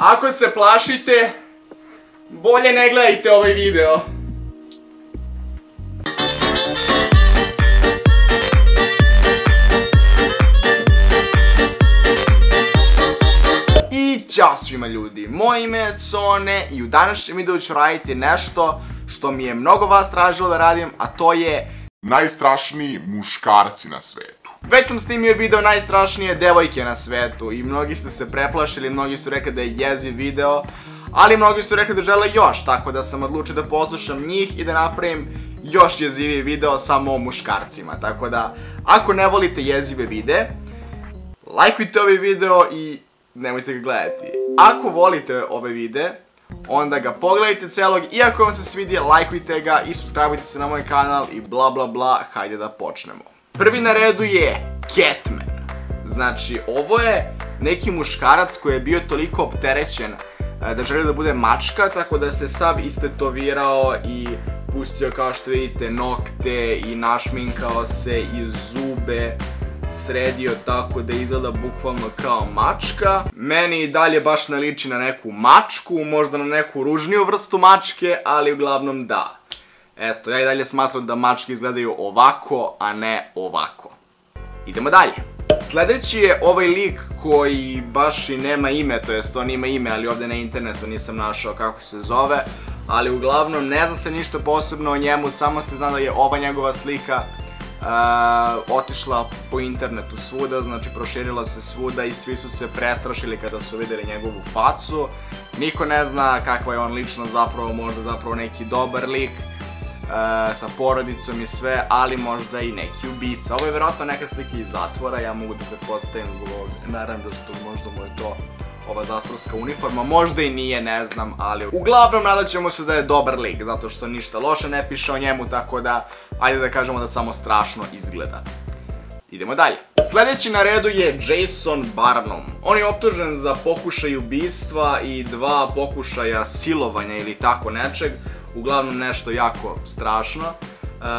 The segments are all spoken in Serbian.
Ako se plašite, bolje ne gledajte ovaj video. I ćao svima ljudi, moje ime je Cone i u današnjem videu ću raditi nešto što mi je mnogo vas tražilo da radim, a to je najstrašniji muškarci na svetu. Već sam snimio video najstrašnije devojke na svetu i mnogi ste se preplašili, mnogi su rekli da je jeziv video, ali mnogi su rekli da žele još, tako da sam odlučio da poslušam njih i da napravim još jeziviji video samo o muškarcima. Tako da, ako ne volite jezive videe, lajkujte ovaj video i nemojte ga gledati. Ako volite ove videe, onda ga pogledajte celog i ako vam se svidi, lajkujte ga i subscribeujte se na moj kanal i bla bla bla, hajde da počnemo. Prvi na redu je Catman. Znači, ovo je neki muškarac koji je bio toliko opterećen da želi da bude mačka, tako da se sav istetovirao i pustio, kao što vidite, nokte i našminkao se i zube sredio tako da izgleda bukvalno kao mačka. Meni i dalje baš ne liči na neku mačku, možda na neku ružniju vrstu mačke, ali uglavnom da. Eto, ja i dalje smatram da mačke izgledaju ovako, a ne ovako. Idemo dalje. Sljedeći je ovaj lik koji baš i nema ime, to jest on ima ime, ali ovdje na internetu nisam našao kako se zove, ali uglavnom ne zna se ništa posebno o njemu, samo se zna da je ova njegova slika otišla po internetu svuda, znači proširila se svuda i svi su se prestrašili kada su vidjeli njegovu facu. Niko ne zna kakva je on lično, zapravo možda zapravo neki dobar lik sa porodicom i sve, ali možda i neki ubica. Ovo je vjerojatno neka slika iz zatvora, ja mogu da pretpostavim zbog ovog naranđastog, možda mu je to ova zatvorska uniforma, možda i nije, ne znam, ali uglavnom nadat ćemo se da je dobar lik, zato što ništa loše ne piše o njemu, tako da, ajde da kažemo da samo strašno izgleda. Idemo dalje. Sljedeći na redu je Jason Barnum. On je optužen za pokušaj ubistva i 2 pokušaja silovanja ili tako nečeg, uglavnom nešto jako strašno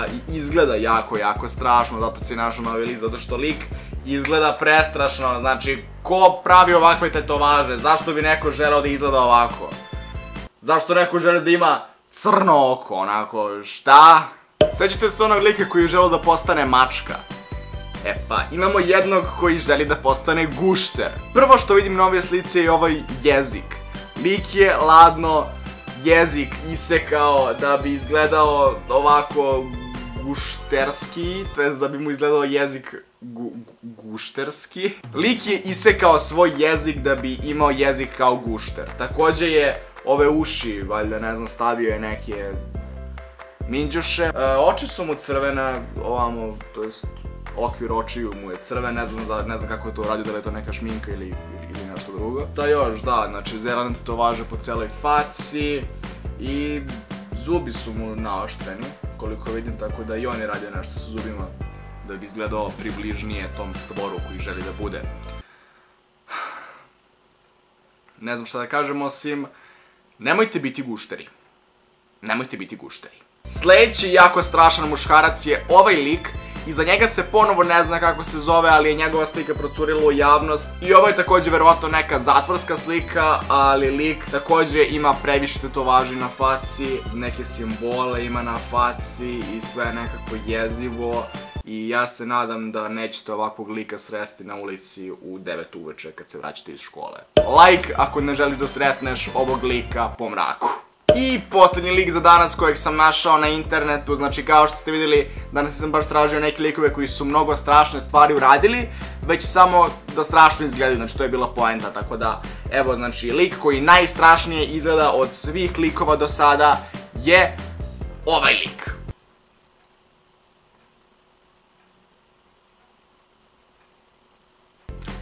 i izgleda jako strašno, zato se i našao na ovaj lik, zato što lik izgleda prestrašno. Znači, ko pravi ovakve tetovaže? Zašto bi neko želeo da izgleda ovako? Zašto neko želi da ima crno oko, onako, šta? Sjećate se onog lika koji je želeo da postane mačka? E pa, imamo jednog koji želi da postane gušter. Prvo što vidim na ove slice je ovaj jezik. Lik je ladno jezik isekao da bi izgledao ovako gušterski, to jest da bi mu izgledao jezik gušterski. Lik je isekao svoj jezik da bi imao jezik kao gušter. Također je ove uši, valjda ne znam, stavio je neke minđuše. Oči su mu crvena, ovamo, to jest okvir očiju mu je crven, ne znam kako je to uradio, da li je to neka šminka ili nešto drugo. Da još, da, znači zelene tetovaže po celoj faci i zubi su mu naoštreni, koliko vidim, tako da i on je radio nešto sa zubima da bi izgledao približnije tom stvoru koji želi da bude. Ne znam šta da kažem, osim nemojte biti gušteri. Nemojte biti gušteri. Sljedeći jako strašan muškarac je ovaj lik. Iza njega se ponovo ne zna kako se zove, ali je njegova slika procurila u javnost. I ovo je također verovatno neka zatvorska slika, ali lik također ima previše tetovaži na faci, neke simbole ima na faci i sve nekako jezivo. I ja se nadam da nećete ovakvog lika sresti na ulici u 9 uveče kad se vraćate iz škole. Like ako ne želiš da sretneš ovog lika po mraku. I posljednji lik za danas kojeg sam našao na internetu, znači kao što ste vidjeli, danas sam baš tražio neke likove koji su mnogo strašne stvari uradili, već samo da strašno izgledaju, znači to je bila poenta, tako da, evo, znači, lik koji najstrašnije izgleda od svih likova do sada je ovaj lik.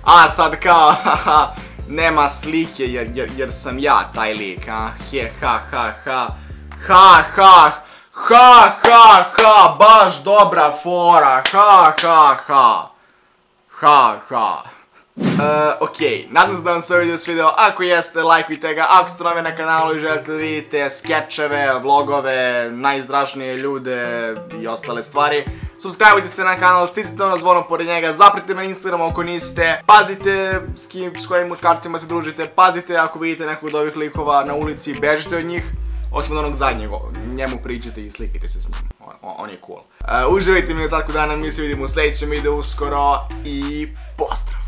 A sad kao, haha, nema slike jer sam ja taj lik, ha, baš dobra fora, okej, nadam se da vam se ovaj video svideo, ako jeste, lajkujte ga, ako ste novi na kanalu i želite da vidite skečeve, vlogove, najstrašnije ljude i ostale stvari, subscribeujte se na kanal, stisnite ono zvono pored njega, zapratite me na Instagram ako niste, pazite s kojim muškarcima se družite, pazite ako vidite nekog od ovih likova na ulici, bežite od njih, osim od onog zadnjeg, njemu pričate i slikajte se s njim, on je cool. Uživajte mi u ostatku dana, mi se vidimo u sljedećem videu uskoro i pozdrav!